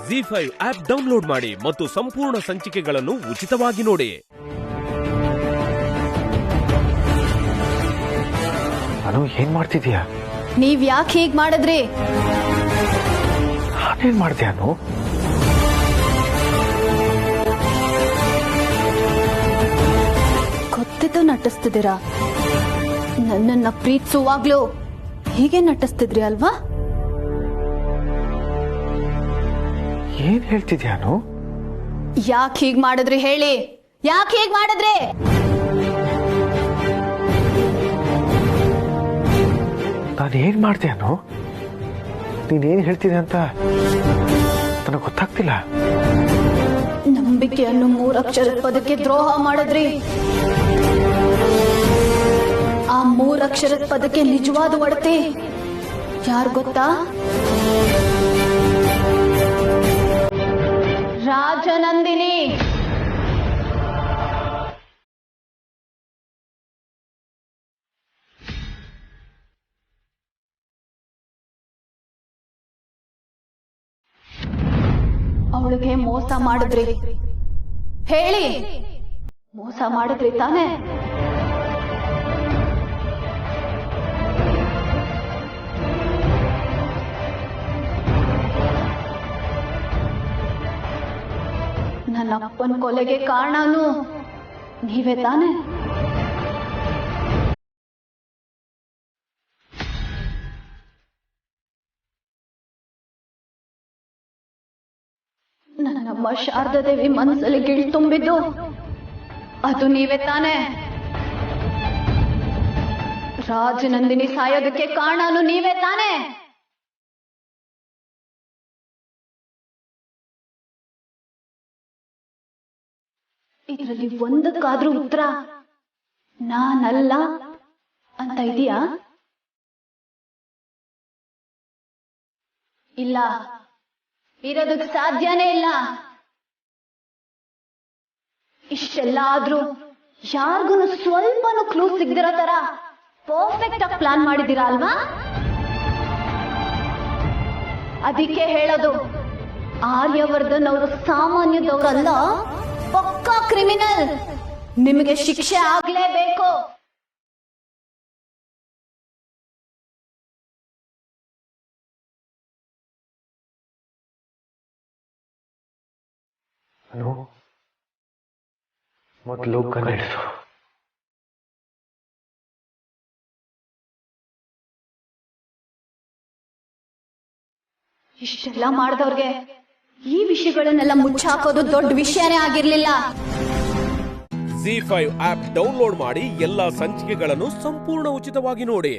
ಜಿ5 app download ಮಾಡಿ ಮತ್ತು ಸಂಪೂರ್ಣ ಸಂಚಿಕೆಗಳನ್ನು ಉಚಿತವಾಗಿ ನೋಡಿ. ಅನು ಏನ್ ಮಾಡ್ತಿದ್ಯಾ? ನೀವ್ ಯಾಕೆ ಹೀಗ್ ಮಾಡಿದ್ರಿ? ನಾನೇನ್ ಮಾಡ್ದೆ ಅನು? ಗೊತ್ತಿದ್ದು ನಟಿಸ್ತಿದ್ದೀರಾ. ನನ್ನನ್ನ ಪ್ರೀತಿಸುವಾಗ್ಲೂ ಹೀಗೆ ನಟಿಸ್ತಿದ್ರಿ ಅಲ್ವಾ? ಏನ್ ಹೇಳ್ತಿದ್ಯಾ ಅನು? ಯಾಕೆ ಹೀಗ್ ಮಾಡಿದ್ರಿ ಹೇಳಿ? ಯಾಕೆ ಹೀಗ್ ಮಾಡಿದ್ರಿ? ನಾನೇನ್ ಮಾಡ್ದೆ ಅನು? ನೀನೇನ್ ಹೇಳ್ತಿದ್ದೆ ಅಂತ ನನಗೆ ಗೊತ್ತಾಗ್ತಿಲ್ಲ. ನಂಬಿಕೆ ಅನ್ನೋ 3 ಅಕ್ಷರದ ಪದಕ್ಕೆ ದ್ರೋಹ ಮಾಡಿದ್ರಿ. ಆ 3 ಅಕ್ಷರದ ಪದಕ್ಕೆ ನಿಜವಾದ ಒಡತೆ ಯಾರು ಗೊತ್ತಾ? ರಾಜನಂದಿನಿ. ಅವಳಿಗೆ ಮೋಸ ಮಾಡಿದ್ರಿ ಹೇಳಿ? ಮೋಸ ಮಾಡಿದ್ರಿ ತಾನೆ? ನನ್ನ ಅಪ್ಪನ ಕೊಲೆಗೆ ಕಾರಣನು ನೀವೇ ತಾನೆ? ನನ್ನಮ್ಮ ಶಾರದಾದೇವಿ ಮನಸ್ಸಲ್ಲಿ ಗಿಳ್ ತುಂಬಿದ್ದು ಅದು ನೀವೇ ತಾನೆ? ರಾಜನಂದಿನಿ ಸಾಯೋದಕ್ಕೆ ಕಾರಣನು ನೀವೇ ತಾನೆ? ಇದರಲ್ಲಿ ಒಂದಕ್ಕಾದ್ರೂ ಉತ್ತರ ನಾನಲ್ಲ ಅಂತ ಇದೆಯಾ? ಇಲ್ಲ, ಇರೋದಕ್ಕೆ ಸಾಧ್ಯನೇ ಇಲ್ಲ. ಇಷ್ಟೆಲ್ಲ ಆದ್ರೂ ಯಾರಿಗೂ ಸ್ವಲ್ಪನೂ ಕ್ಲೂ ಸಿಗದಿರೋ ತರ ಪರ್ಫೆಕ್ಟ್ ಆಗಿ ಪ್ಲಾನ್ ಮಾಡಿದ್ದೀರಾ ಅಲ್ವಾ? ಅದಕ್ಕೆ ಹೇಳೋದು, ಆರ್ಯವರ್ಧನ್ ಅವರು ಸಾಮಾನ್ಯದವರಲ್ಲ, ಪಕ್ಕಾ ಕ್ರಿಮಿನಲ್. ನಿಮಗೆ ಶಿಕ್ಷೆ ಆಗ್ಲೇಬೇಕು. ಅನು, ಮೊದಲು ಕಣ್ಣಿಡಿಸು. ಇಷ್ಟೆಲ್ಲ ಮಾಡಿದವ್ರಿಗೆ ಈ ವಿಷಯಗಳನ್ನೆಲ್ಲ ಮುಚ್ಚಾಕೋದು ದೊಡ್ಡ ವಿಷಯನೇ ಆಗಿರ್ಲಿಲ್ಲ. ಜಿ5 ಆಪ್ ಡೌನ್ಲೋಡ್ ಮಾಡಿ ಎಲ್ಲಾ ಸಂಚಿಕೆಗಳನ್ನು ಸಂಪೂರ್ಣ ಉಚಿತವಾಗಿ ನೋಡಿ.